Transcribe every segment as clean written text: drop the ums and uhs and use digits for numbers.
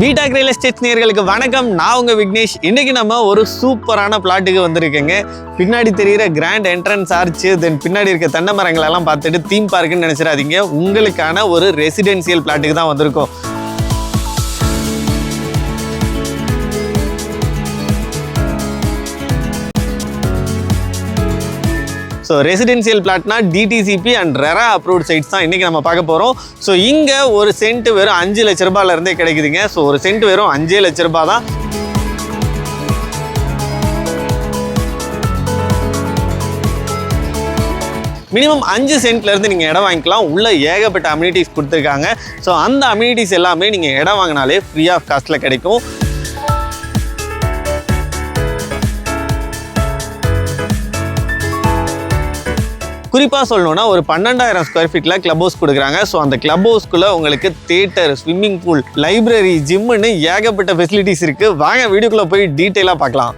வீட்டாக் real estate நேயர்களுக்கு வணக்கம். நான் உங்க விக்னேஷ். இன்னைக்கு நம்ம ஒரு சூப்பரான பிளாட்டுக்கு வந்திருக்கேங்க. பின்னாடி தெரிகிற கிராண்ட் என்ட்ரன்ஸ் ஆர்ச்சு, தென் பின்னாடி இருக்க தென்னை மரங்கள் எல்லாம் பார்த்துட்டு தீம் பார்க்குன்னு நினைச்சிடாதீங்க. உங்களுக்கான ஒரு ரெசிடென்சியல் பிளாட்டுக்கு தான் வந்திருக்கோம். ஸோ ரெசிடென்சியல் பிளாட்னா DTCP and RERA approved sites தான் இன்றைக்கி நம்ம பார்க்க போகிறோம். ஸோ இங்கே ஒரு சென்ட் வெறும் 5 லட்ச ரூபாயிலேருந்தே கிடைக்குதுங்க. ஸோ ஒரு சென்ட் வெறும் 5 லட்ச ரூபா தான். மினிமம் 5 சென்ட்லேருந்து நீங்கள் இடம் வாங்கிக்கலாம். உள்ள ஏகப்பட்ட அம்யூனிட்டிஸ் கொடுத்துருக்காங்க. ஸோ அந்த அம்யூனிட்டிஸ் எல்லாமே நீங்கள் இடம் வாங்கினாலே ஃப்ரீ ஆஃப் காஸ்ட்டில் கிடைக்கும். குறிப்பாக சொல்லணும்னா ஒரு 12,000 ஸ்கொயர் ஃபீட்டில் கிளப் ஹவுஸ் கொடுக்குறாங்க. ஸோ அந்த கிளப் ஹவுஸ்க்குள்ளே உங்களுக்கு தியேட்டர், ஸ்விம்மிங் பூல், லைப்ரரி, ஜிம்முன்னு ஏகப்பட்ட ஃபெசிலிட்டிஸ் இருக்குது. வாங்க வீடியோக்குள்ளே போய் டீட்டெயிலாக பார்க்கலாம்.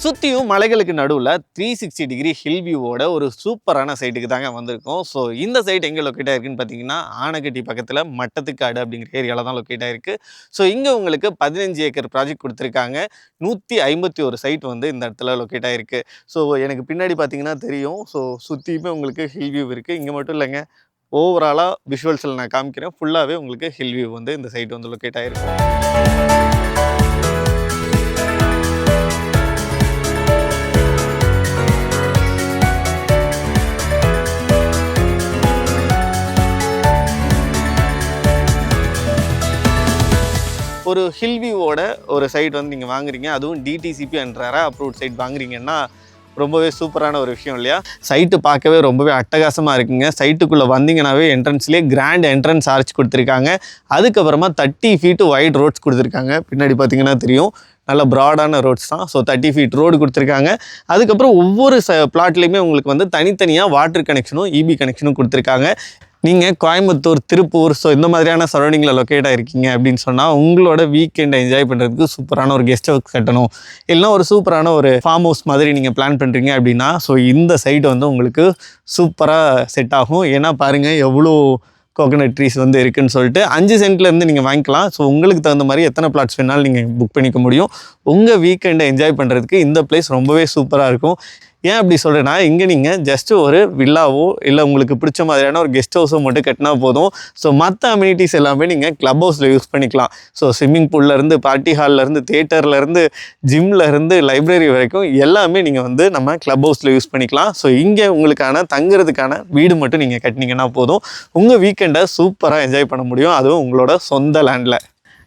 சுற்றியும் மலைகளுக்கு நடுவில் 360 டிகிரி ஹில் வியூவோட ஒரு சூப்பரான சைட்டுக்கு தாங்க வந்திருக்கோம். ஸோ இந்த சைட் எங்கே லொக்கேட் ஆகிருக்குன்னு பார்த்தீங்கன்னா ஆனக்கட்டி பக்கத்தில் மட்டத்துக்காடு அப்படிங்கிற ஏரியாவில் தான் லொக்கேட் ஆகிருக்கு. ஸோ இங்கே உங்களுக்கு 15 ஏக்கர் ப்ராஜெக்ட் கொடுத்துருக்காங்க. 151 சைட் வந்து இந்த இடத்துல லொக்கேட் ஆகிருக்கு. ஸோ எனக்கு பின்னாடி பார்த்தீங்கன்னா தெரியும். ஸோ சுற்றியுமே உங்களுக்கு ஹில் வியூ இருக்குது. இங்கே மட்டும் இல்லைங்க, ஓவராலாக விஷுவல்ஸில் நான் காமிக்கிறேன். ஃபுல்லாகவே உங்களுக்கு ஹில் வியூ வந்து இந்த சைட் வந்து லொக்கேட் ஆகிருக்கு. ஒரு ஹில் வியூவோட ஒரு சைட் வந்து நீங்கள் வாங்குறீங்க, அதுவும் DTCP and RERA approved site வாங்குறீங்கன்னா ரொம்பவே சூப்பரான ஒரு விஷயம் இல்லையா? சைட்டு பார்க்கவே ரொம்பவே அட்டகாசமாக இருக்குங்க. சைட்டுக்குள்ளே வந்தீங்கன்னாவே என்ட்ரன்ஸ்லேயே கிராண்ட் என்ட்ரன்ஸ் ஆர்ச் கொடுத்துருக்காங்க. அதுக்கப்புறமா 30 ஃபீட்டு வைட் ரோட்ஸ் கொடுத்துருக்காங்க. பின்னாடி பார்த்தீங்கன்னா தெரியும், நல்ல ப்ராடான ரோட்ஸ் தான். ஸோ 30 ஃபீட் ரோடு கொடுத்துருக்காங்க. அதுக்கப்புறம் ஒவ்வொரு பிளாட்லேயுமே உங்களுக்கு வந்து தனித்தனியாக வாட்டர் கனெக்ஷனும் இபி கனெக்ஷனும் கொடுத்துருக்காங்க. நீங்கள் கோயம்புத்தூர், திருப்பூர், ஸோ இந்த மாதிரியான சரௌண்டிங்கில் லொக்கேட் ஆகிருக்கீங்க அப்படின்னு சொன்னால் உங்களோட வீக்கெண்டை என்ஜாய் பண்ணுறதுக்கு சூப்பரான ஒரு கெஸ்ட் ஹவுஸ் கட்டணும், இல்லைனா ஒரு சூப்பரான ஒரு ஃபார்ம் ஹவுஸ் மாதிரி நீங்கள் பிளான் பண்ணுறீங்க அப்படின்னா ஸோ இந்த சைட் வந்து உங்களுக்கு சூப்பராக செட் ஆகும். ஏன்னா பாருங்கள் எவ்வளோ கோகனட் ட்ரீஸ் வந்து இருக்குதுன்னு சொல்லிட்டு 5 சென்ட்லேருந்து நீங்கள் வாங்கிக்கலாம். ஸோ உங்களுக்கு தகுந்த மாதிரி எத்தனை பிளாட்ஸ் வேணாலும் நீங்கள் புக் பண்ணிக்க முடியும். உங்கள் வீக்கெண்டை என்ஜாய் பண்ணுறதுக்கு இந்த பிளேஸ் ரொம்பவே சூப்பராக இருக்கும். ஏன் அப்படி சொல்கிறேன்னா, இங்கே நீங்கள் ஜஸ்ட்டு ஒரு வில்லாவோ இல்லை உங்களுக்கு பிடிச்ச மாதிரியான ஒரு கெஸ்ட் ஹவுஸோ மட்டும் கட்டினா போதும். ஸோ மற்ற அம்யூனிட்டிஸ் எல்லாமே நீங்கள் கிளப் ஹவுஸில் யூஸ் பண்ணிக்கலாம். ஸோ ஸ்விம்மிங் பூல்லேருந்து, பார்ட்டி ஹால்லேருந்து, தியேட்டர்லேருந்து, ஜிம்லேருந்து, லைப்ரரி வரைக்கும் எல்லாமே நீங்கள் வந்து நம்ம கிளப் ஹவுஸில் யூஸ் பண்ணிக்கலாம். ஸோ இங்கே உங்களுக்கான தங்குறதுக்கான வீடு மட்டும் நீங்கள் கட்டினீங்கன்னா போதும். உங்கள் வீக்கெண்டை சூப்பராக என்ஜாய் பண்ண முடியும், அதுவும் உங்களோட சொந்த லேண்டில்.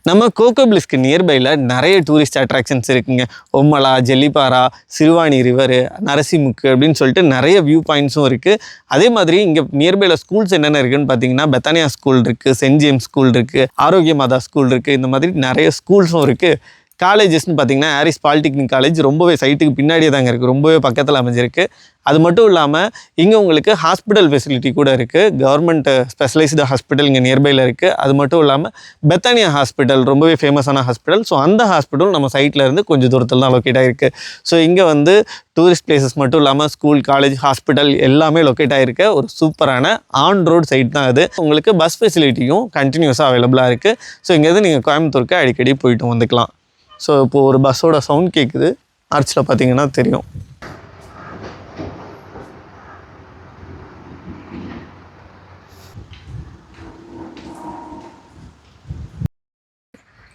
நம்ம கோகோ பிளிஸ்க்கு நியர்பையில் நிறைய டூரிஸ்ட் அட்ராக்ஷன்ஸ் இருக்குங்க. ஒம்மலா, ஜெல்லிப்பாரா, சிறுவாணி ரிவரு, நரசிமுக்கு அப்படின்னு சொல்லிட்டு நிறைய வியூ பாயிண்ட்ஸும் இருக்குது. அதே மாதிரி இங்கே நியர்பையில் ஸ்கூல்ஸ் என்னென்ன இருக்குதுன்னு பார்த்தீங்கன்னா பெத்தானியா ஸ்கூல் இருக்குது, சென்ட் ஜேம்ஸ் ஸ்கூல் இருக்குது, ஆரோக்கிய மாதா ஸ்கூல் இருக்குது. இந்த மாதிரி நிறைய ஸ்கூல்ஸும் இருக்குது. காலேஜஸ்ன்னு பார்த்தீங்கன்னா ஹாரிஸ் பாலிடெக்னிக் காலேஜ் ரொம்பவே சைட்டுக்கு பின்னாடியே தாங்க இருக்குது, ரொம்பவே பக்கத்தில் அமைஞ்சிருக்கு. அது மட்டும் இல்லாமல் இங்கே உங்களுக்கு ஹாஸ்பிட்டல் ஃபெசிலிட்டி கூட இருக்குது. கவர்மெண்ட் ஸ்பெஷலைஸ்டு ஹாஸ்பிட்டல் இங்கே நியர்பையில் இருக்குது. அது மட்டும் இல்லாமல் பெத்தானியா ஹாஸ்பிட்டல் ரொம்பவே ஃபேமஸான ஹாஸ்பிட்டல். ஸோ அந்த ஹாஸ்பிட்டல் நம்ம சைட்டில் இருந்து கொஞ்சம் தூரத்தில் தான் லொக்கேட் ஆகிருக்கு. ஸோ இங்கே வந்து டூரிஸ்ட் பிளேசஸ் மட்டும் இல்லாமல் ஸ்கூல், காலேஜ், ஹாஸ்பிட்டல் எல்லாமே லொக்கேட் ஆகிருக்க ஒரு சூப்பரான ஆன் ரோட் சைட் தான் அது. உங்களுக்கு பஸ் ஃபெசிலிட்டியும் கண்டினியூஸாக அவைலபிளாக இருக்குது. ஸோ இங்கேருந்து நீங்கள் கோயம்புத்தூருக்கு அடிக்கடி போயிட்டு வந்துக்கலாம். ஸோ இப்போது ஒரு பஸ்ஸோட சவுண்ட் கேட்குது, ஆர்ச்சில் பார்த்தீங்கன்னா தெரியும்.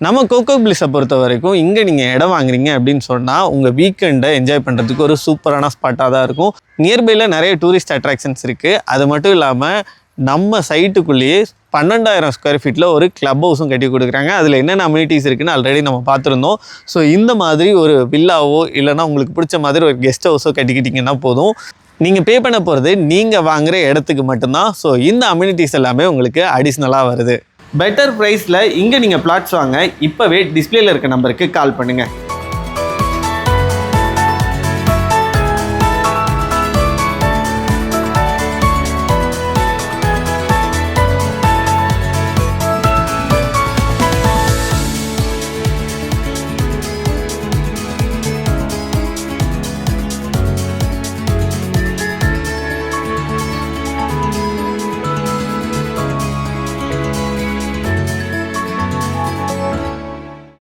நம்ம கோகோ பிளிஸை பொறுத்த வரைக்கும் இங்கே நீங்கள் இடம் வாங்குறீங்க அப்படின்னு சொன்னால் உங்கள் வீக்கெண்டை என்ஜாய் பண்ணுறதுக்கு ஒரு சூப்பரான ஸ்பாட்டாக தான் இருக்கும். நியர்பையில் நிறைய டூரிஸ்ட் அட்ராக்ஷன்ஸ் இருக்குது. அது மட்டும் இல்லாமல் நம்ம சைட்டுக்குள்ளேயே 12,000 ஸ்கொயர் ஃபீட்டில் ஒரு கிளப் ஹவுஸும் கட்டி கொடுக்குறாங்க. அதில் என்னென்ன அம்யூனிட்டிஸ் இருக்குதுன்னு ஆல்ரெடி நம்ம பார்த்துருந்தோம். ஸோ இந்த மாதிரி ஒரு வில்லாவோ இல்லைனா உங்களுக்கு பிடிச்ச மாதிரி ஒரு கெஸ்ட் ஹவுஸோ கட்டிக்கிட்டிங்கன்னா போதும். நீங்கள் பே பண்ண போகிறது நீங்கள் வாங்குகிற இடத்துக்கு மட்டும்தான். ஸோ இந்த அம்யூனிட்டிஸ் எல்லாமே உங்களுக்கு அடிஷ்னலாக வருது. பெட்டர் ப்ரைஸில் இங்கே நீங்கள் பிளாட்ஸ் வாங்க இப்போவே டிஸ்பிளேல இருக்க நம்பருக்கு கால் பண்ணுங்கள்.